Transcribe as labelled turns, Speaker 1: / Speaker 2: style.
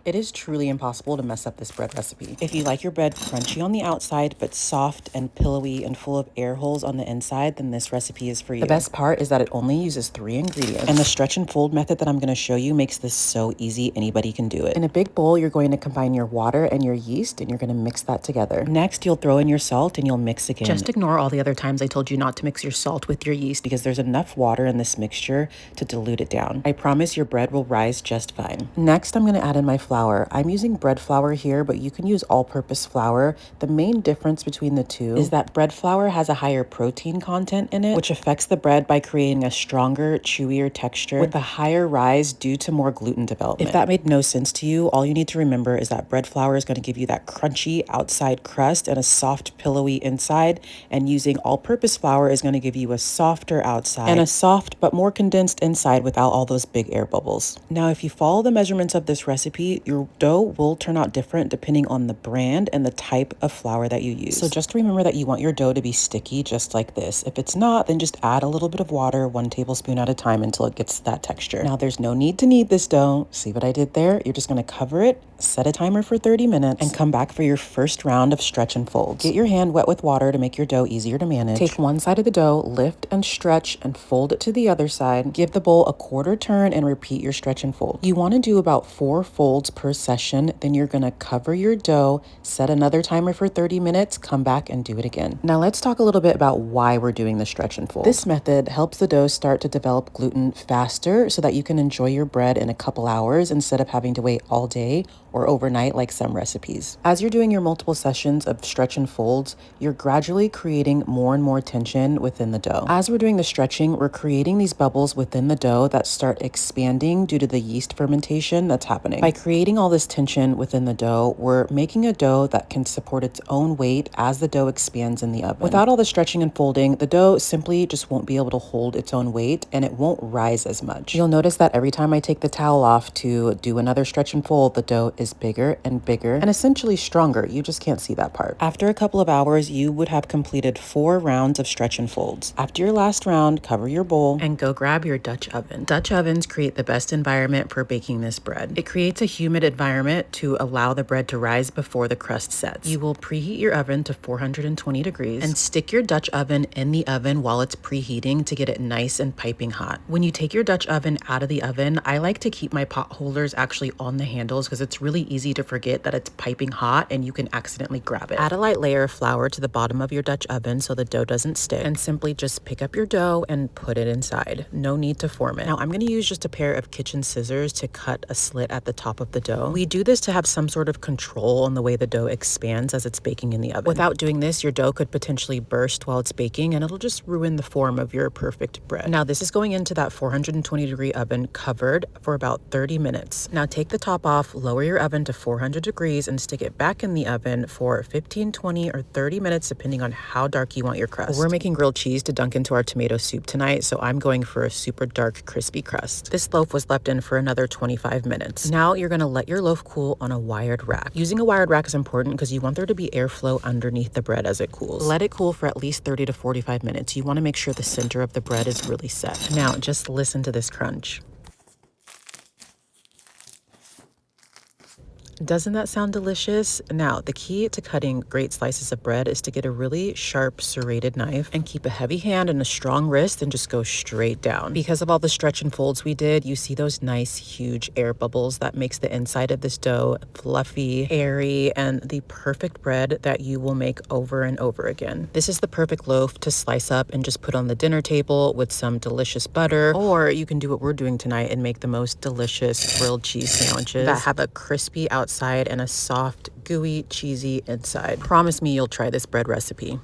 Speaker 1: It is truly impossible to mess up this bread recipe. If you like your bread crunchy on the outside, but soft and pillowy and full of air holes on the inside, then this recipe is for you. The best part is that it only uses 3 ingredients, and the stretch and fold method that I'm going to show you makes this so easy anybody can do it. In a big bowl, you're going to combine your water and your yeast, and you're going to mix that together. Next, you'll throw in your salt and you'll mix again. Just ignore all the other times I told you not to mix your salt with your yeast because there's enough water in this mixture to dilute it down. I promise your bread will rise just fine. Next, I'm going to add in my flour. I'm using bread flour here, but you can use all-purpose flour. The main difference between the two is that bread flour has a higher protein content in it, which affects the bread by creating a stronger, chewier texture with a higher rise due to more gluten development. If that made no sense to you, all you need to remember is that bread flour is going to give you that crunchy outside crust and a soft, pillowy inside, and using all-purpose flour is going to give you a softer outside and a soft but more condensed inside without all those big air bubbles. Now, if you follow the measurements of this recipe, your dough will turn out different depending on the brand and the type of flour that you use. So just remember that you want your dough to be sticky just like this. If it's not, then just add a little bit of water, 1 tablespoon at a time until it gets that texture. Now, there's no need to knead this dough. See what I did there? You're just going to cover it, set a timer for 30 minutes, and come back for your first round of stretch and folds. Get your hand wet with water to make your dough easier to manage. Take one side of the dough, lift and stretch, and fold it to the other side. Give the bowl a quarter turn and repeat your stretch and fold. You want to do about 4 folds per session. Then you're going to cover your dough, set another timer for 30 minutes, come back and do it again. Now let's talk a little bit about why we're doing the stretch and fold. This method helps the dough start to develop gluten faster so that you can enjoy your bread in a couple hours instead of having to wait all day or overnight like some recipes. As you're doing your multiple sessions of stretch and folds, you're gradually creating more and more tension within the dough. As we're doing the stretching, we're creating these bubbles within the dough that start expanding due to the yeast fermentation that's happening. By creating all this tension within the dough, we're making a dough that can support its own weight as the dough expands in the oven. Without all the stretching and folding, the dough simply just won't be able to hold its own weight and it won't rise as much. You'll notice that every time I take the towel off to do another stretch and fold, the dough is bigger and essentially stronger. You just can't see that part. After a couple of hours, you would have completed 4 rounds of stretch and folds. After your last round, cover your bowl and go grab your Dutch oven. Dutch ovens create the best environment for baking this bread. It creates a humid environment to allow the bread to rise before the crust sets. You will preheat your oven to 420 degrees and stick your Dutch oven in the oven while it's preheating to get it nice and piping hot. When you take your Dutch oven out of the oven, I like to keep my pot holders actually on the handles because it's really easy to forget that it's piping hot and you can accidentally grab it. Add a light layer of flour to the bottom of your Dutch oven so the dough doesn't stick, and simply just pick up your dough and put it inside. No need to form it. Now I'm going to use just a pair of kitchen scissors to cut a slit at the top of the dough. We do this to have some sort of control on the way the dough expands as it's baking in the oven. Without doing this, your dough could potentially burst while it's baking and it'll just ruin the form of your perfect bread. Now this is going into that 420 degree oven covered for about 30 minutes. Now take the top off, lower your oven to 400 degrees and stick it back in the oven for 15, 20, or 30 minutes depending on how dark you want your crust. We're making grilled cheese to dunk into our tomato soup tonight, so I'm going for a super dark, crispy crust. This loaf was left in for another 25 minutes. Now you're going to let your loaf cool on a wired rack. Using a wired rack is important because you want there to be airflow underneath the bread as it cools. Let it cool for at least 30 to 45 minutes. You want to make sure the center of the bread is really set. Now just listen to this crunch. Doesn't that sound delicious? Now, the key to cutting great slices of bread is to get a really sharp serrated knife and keep a heavy hand and a strong wrist and just go straight down. Because of all the stretch and folds we did, you see those nice, huge air bubbles that makes the inside of this dough fluffy, airy, and the perfect bread that you will make over and over again. This is the perfect loaf to slice up and just put on the dinner table with some delicious butter, or you can do what we're doing tonight and make the most delicious grilled cheese sandwiches that have a crispy outside and a soft, gooey, cheesy inside. Promise me you'll try this bread recipe.